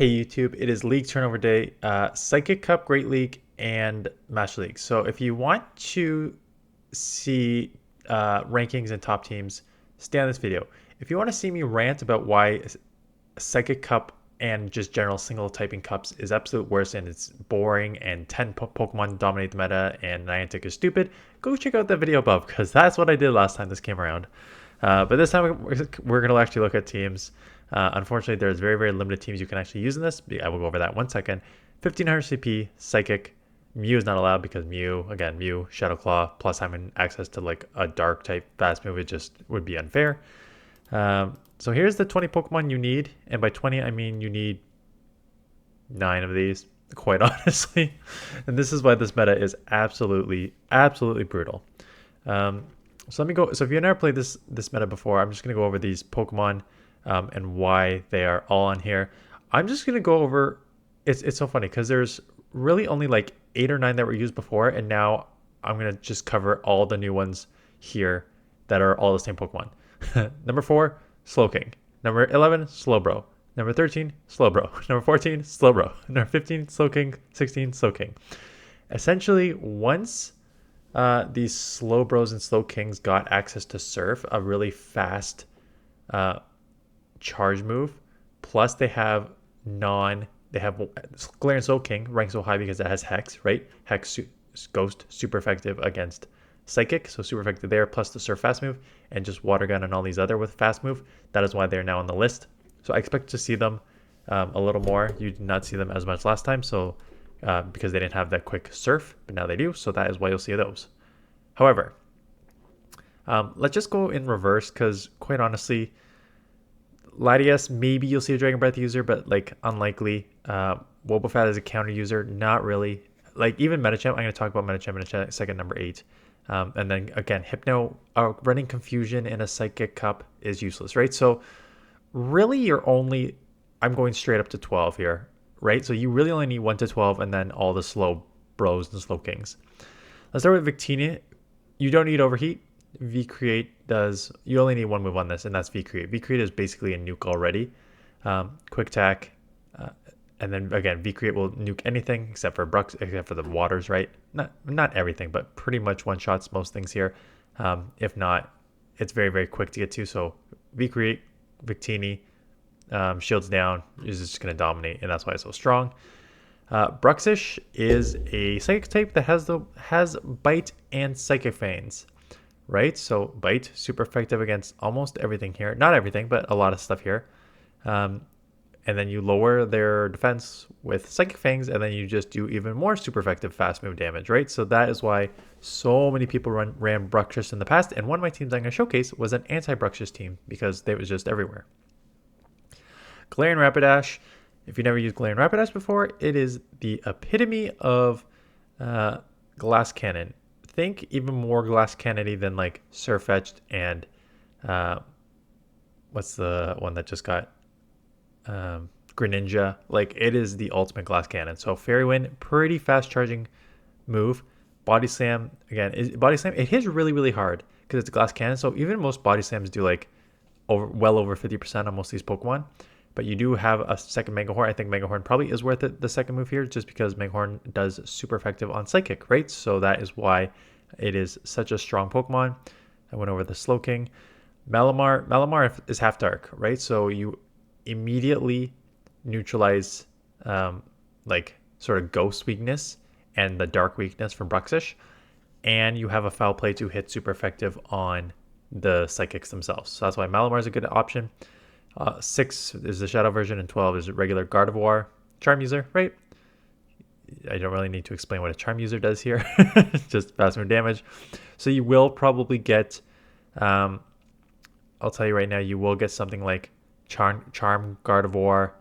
Hey YouTube, it is League Turnover Day, Psychic Cup, Great League, and Master League. So if you want to see rankings and top teams, stay on this video. If you want to see me rant about why Psychic Cup and just general single typing cups is absolute worst and it's boring and 10 Pokemon dominate the meta and Niantic is stupid, go check out the video above because that's what I did last time this came around. But this time we're going to actually look at teams. Unfortunately, there's very, very limited teams you can actually use in this. I will go over that in 1 second. 1500 CP, Psychic. Mew is not allowed because Mew, Shadow Claw, plus having access to like a dark type fast move, it just would be unfair. So here's the 20 Pokemon you need. And by 20, I mean you need 9 of these, quite honestly. And this is why this meta is absolutely, absolutely brutal. So let me go. So if you've never played this meta before, I'm just going to go over these Pokemon and why they are all on here. I'm just going to go over. It's so funny because there's really only like 8 or 9 that were used before, and now I'm going to just cover all the new ones here that are all the same Pokemon. Number 4, Slowking. Number 11, Slowbro. Number 13, Slowbro. Number 14, Slowbro. Number 15, Slowking. 16, Slowking. Essentially, once these Slowbros and Slowkings got access to Surf, a really fast charge move, plus they have Galarian Slowking ranked so high because it has Hex, right? Hex Ghost, super effective against Psychic, so super effective there, plus the Surf fast move, and just Water Gun and all these other with fast move. That is why they're now on the list. So I expect to see them a little more. You did not see them as much last time, so because they didn't have that quick Surf, but now they do, so that is why you'll see those. However, let's just go in reverse because quite honestly, Latias, maybe you'll see a Dragon Breath user, but like unlikely. Wobbuffet is a counter user, not really. Like even Medicham, I'm going to talk about Medicham in a second, number 8. And then again, Hypno, running Confusion in a Psychic Cup is useless, right? So really you're only, I'm going straight up to 12 here, right? So you really only need 1 to 12 and then all the slow bros and slow kings. Let's start with Victini. You don't need Overheat. V-Create does, you only need 1 move on this, and that's V-Create. V-Create is basically a nuke already. Quick Attack, and then again, V-Create will nuke anything except for except for the waters, right? Not everything, but pretty much one-shots most things here. If not, it's very, very quick to get to. So V-Create, Victini, shields down, is just going to dominate, and that's why it's so strong. Bruxish is a Psychic type that has Bite and Psychic Fangs. Right, so Bite, super effective against almost everything here. Not everything, but a lot of stuff here. And then you lower their defense with Psychic Fangs, and then you just do even more super effective fast move damage, right? So that is why so many people ran Bruxish in the past, and one of my teams I'm going to showcase was an anti-Bruxish team because they was just everywhere. Galarian Rapidash, if you never used Galarian Rapidash before, it is the epitome of Glass Cannon. Think even more Glass Cannony than like Surfetched and what's the one that just got Greninja. Like it is the ultimate Glass Cannon. So Fairy Wind, pretty fast charging move. Body Slam, again, Body Slam, it hits really, really hard because it's a Glass Cannon. So even most Body Slams do like well over 50% on most of these Pokemon. But you do have a second Mega Horn. I think Mega Horn probably is worth it, the second move here, just because Mega Horn does super effective on Psychic, right? So that is why it is such a strong Pokemon. I went over the Slowking. Malamar is half dark, right? So you immediately neutralize like sort of ghost weakness and the dark weakness from Bruxish. And you have a Foul Play to hit super effective on the Psychics themselves. So that's why Malamar is a good option. 6 is the Shadow version, and 12 is regular Gardevoir. Charm user, right? I don't really need to explain what a Charm user does here. Just fast move damage. So you will probably get, I'll tell you right now, you will get something like Charm Gardevoir,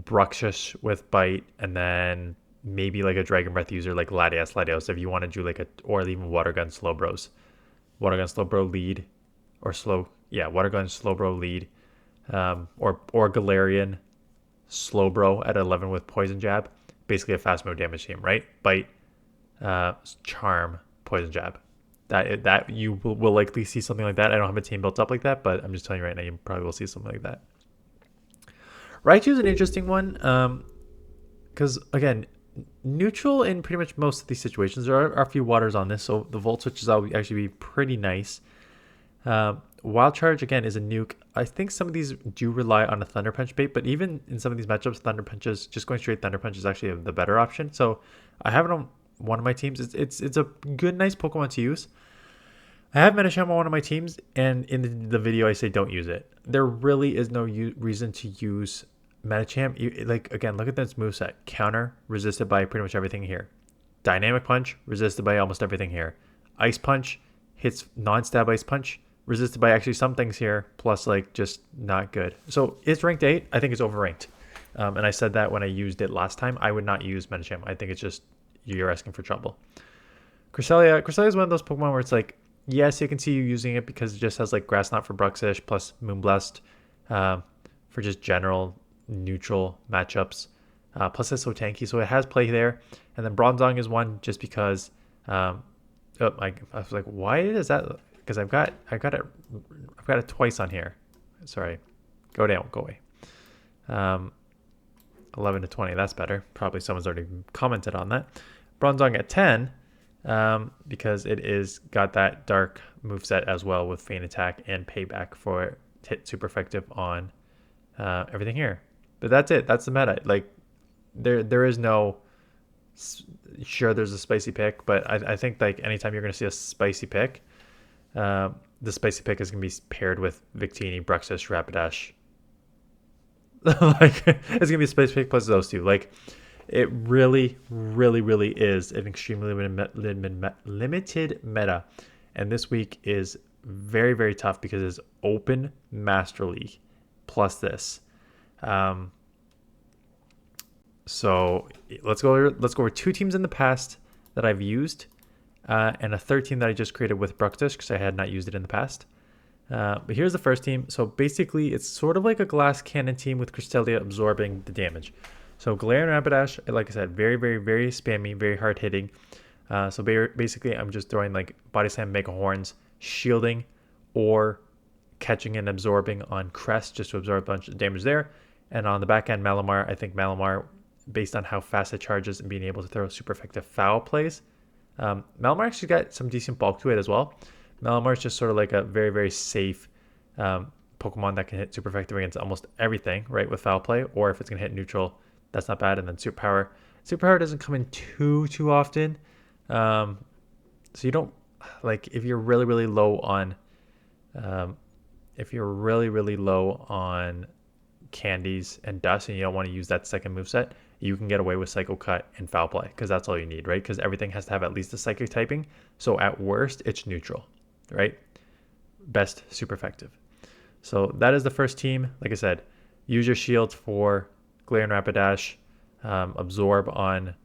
Bruxish with Bite, and then maybe like a Dragon Breath user like Latios if you want to do like or even Water Gun Slowbros. Water Gun Slowbro lead, or Water Gun Slowbro lead. Or Galarian Slowbro at 11 with Poison Jab. Basically a fast move damage team, right? Bite, Charm, Poison Jab. That you will likely see something like that. I don't have a team built up like that, but I'm just telling you right now, you probably will see something like that. Raichu is an interesting one because, again, neutral in pretty much most of these situations. There are a few waters on this, so the Volt Switches will actually be pretty nice. Wild Charge, again, is a nuke. I think some of these do rely on a Thunder Punch bait, but even in some of these matchups, Thunder Punches, just going straight Thunder Punch is actually the better option. So I have it on one of my teams. It's a good, nice Pokemon to use. I have Medicham on one of my teams, and in the video I say don't use it. There really is no reason to use Medicham. Like, again, look at this moveset. Counter, resisted by pretty much everything here. Dynamic Punch, resisted by almost everything here. Ice Punch, hits non-stab Ice Punch, resisted by actually some things here, plus like just not good. So it's ranked 8. I think it's overranked. And I said that when I used it last time. I would not use Medicham. I think it's just you're asking for trouble. Cresselia is one of those Pokemon where it's like, yes, you can see you using it because it just has like Grass Knot for Bruxish plus Moonblast for just general neutral matchups. Plus it's so tanky, so it has play there. And then Bronzong is one just because I was like, why is that? Because I've got it twice on here. Sorry, go down, go away. 11 to 20, that's better. Probably someone's already commented on that. Bronzong at 10. Because it is got that dark moveset as well with feint attack and payback for hit super effective on everything here. But that's it. That's the meta. Like there is no sure there's a spicy pick, but I think like anytime you're going to see a spicy pick, the spicy pick is going to be paired with Victini, Bruxish, Rapidash. Like it's going to be a spicy pick plus those two. Like it really, really, really is an extremely limited meta. And this week is very, very tough because it's open Master League plus this. So let's go over 2 teams in the past that I've used and a third team that I just created with Bruxish because I had not used it in the past. But here's the first team. So basically it's sort of like a glass cannon team with Cresselia absorbing the damage. So Galarian Rapidash, like I said, very, very, very spammy, very hard hitting. So basically, I'm just throwing like Body Slam, Mega Horns, shielding, or catching and absorbing on Crest just to absorb a bunch of damage there. And on the back end, Malamar, I think Malamar, based on how fast it charges and being able to throw super effective foul plays, Malamar actually got some decent bulk to it as well. Malamar is just sort of like a very, very safe Pokemon that can hit super effective against almost everything, right, with foul play, or if it's going to hit neutral, that's not bad. And then Superpower doesn't come in too often. So you don't, like, if you're really, really low on candies and dust and you don't want to use that second moveset, you can get away with Psycho Cut and Foul Play because that's all you need, right? Because everything has to have at least a psychic typing. So at worst, it's neutral, right? Best, super effective. So that is the first team. Like I said, use your shield for Galarian Rapidash, absorb on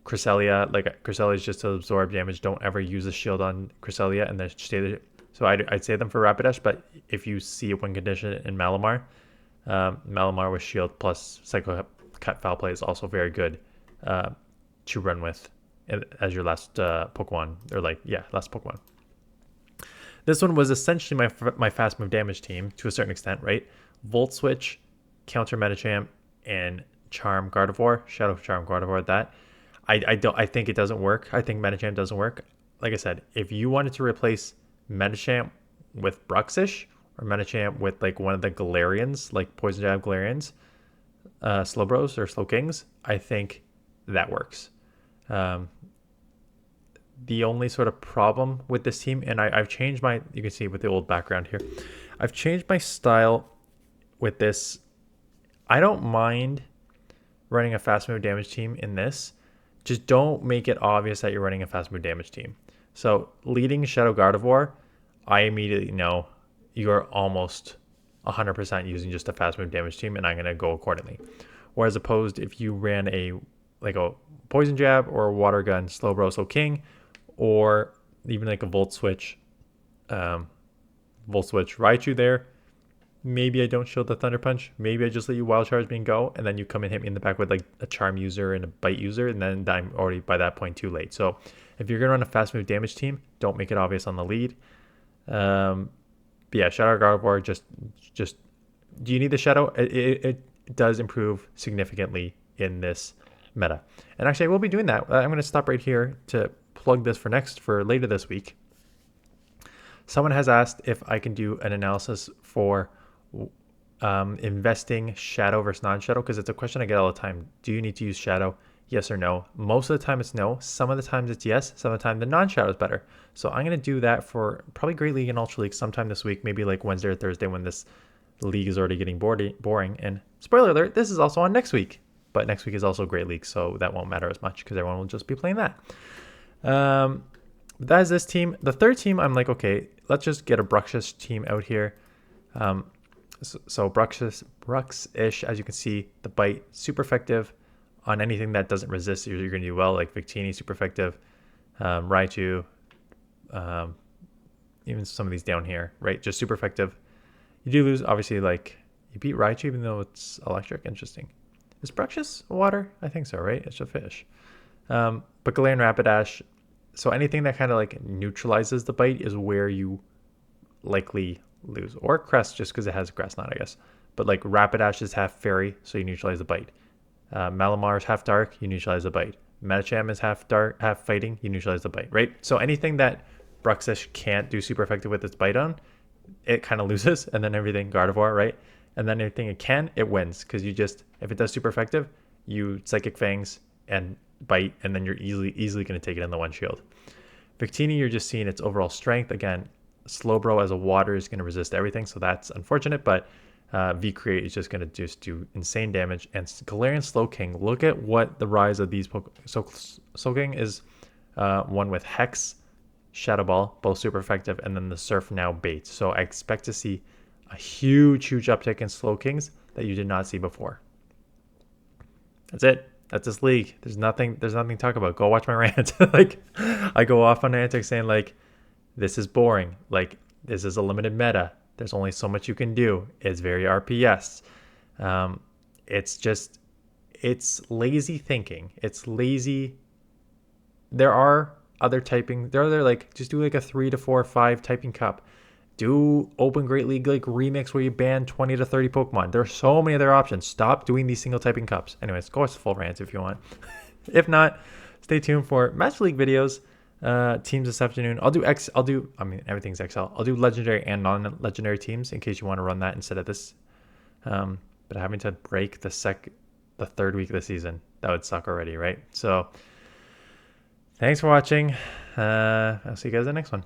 Cresselia. Like Cresselia is just to absorb damage. Don't ever use a shield on Cresselia and then stay there. So I'd say them for Rapidash, but if you see a win condition in Malamar, Malamar with shield plus Psycho Cut Foul Play is also very good to run with as your last Pokemon, or last Pokemon. This one was essentially my fast move damage team to a certain extent, right? Volt Switch, Counter Medicham, and Charm Gardevoir, Shadow Charm Gardevoir. That I think it doesn't work. I think Medicham doesn't work. Like I said, if you wanted to replace Medicham with Bruxish or Medicham with like one of the Galarians, like Poison Jab Galarians, Slowbros or Slowkings, I think that works. The only sort of problem with this team, and I've changed my, you can see with the old background here, I've changed my style with this. I don't mind running a fast move damage team in this. Just don't make it obvious that you're running a fast move damage team. So leading Shadow Gardevoir, I immediately know you're almost 100% using just a fast move damage team, and I'm going to go accordingly. Whereas opposed, if you ran a Poison Jab or a Water Gun Slowbro King, or even like a Volt Switch Raichu there, maybe I don't shield the Thunder Punch. Maybe I just let you Wild Charge me and go, and then you come and hit me in the back with like a Charm user and a Bite user, and then I'm already by that point too late. So if you're going to run a fast move damage team, don't make it obvious on the lead. But yeah, Shadow Gardevoir, just do you need the Shadow? does improve significantly in this meta. And actually, I will be doing that. I'm going to stop right here to plug this for later this week. Someone has asked if I can do an analysis for investing shadow versus non-shadow, because it's a question I get all the time. Do you need to use shadow? Yes or no? Most of the time it's no. Some of the times it's yes. Some of the time the non-shadow is better. So I'm going to do that for probably Great League and Ultra League sometime this week, maybe like Wednesday or Thursday when this league is already getting boring. And spoiler alert, this is also on next week. But next week is also Great League, so that won't matter as much because everyone will just be playing that. That is this team. The third team, I'm like, okay, let's just get a Bruxish team out here. So Bruxish, as you can see, the bite, super effective on anything that doesn't resist. You're going to do well, like Victini, super effective. Raichu, even some of these down here, right? Just super effective. You do lose, obviously, like, you beat Raichu even though it's electric. Interesting. Is Bruxish water? I think so, right? It's a fish. But Galarian Rapidash, so anything that kind of like neutralizes the bite is where you likely lose. Or Crest, just because it has a Grass Knot, I guess. But like Rapidash is half fairy, so you neutralize the bite. Malamar is half dark, you neutralize the bite. Medicham is half dark, half fighting, you neutralize the bite, right? So anything that Bruxish can't do super effective with its bite on, it kind of loses, and then everything Gardevoir, right? And then anything it can, it wins, because you just, if it does super effective, you Psychic Fangs and bite, and then you're easily going to take it in the one shield. Victini, you're just seeing its overall strength. Again, Slowbro as a water is going to resist everything, so that's unfortunate, but V-Create is just going to just do insane damage. And Galarian Slowking, look at what the rise of these So Slowking is one with Hex, Shadow Ball, both super effective, and then the Surf now bait. So I expect to see a huge uptick in Slowkings that you did not see before. That's it. That's this league. There's nothing to talk about. Go watch my rant. Like, I go off on antics saying like, this is boring. Like, this is a limited meta. There's only so much you can do. It's very RPS. It's lazy thinking. It's lazy. There are other typing. There are like, just do like a 3 to 4 or 5 typing cup. Do Open Great League like remix where you ban 20 to 30 Pokemon. There are so many other options. Stop doing these single typing cups. Anyways, go watch the full rant if you want. If not, stay tuned for Master League videos. Teams this afternoon. Everything's XL. I'll do legendary and non-legendary teams in case you want to run that instead of this. But having to break the third week of the season, that would suck already, right? So thanks for watching. I'll see you guys in the next one.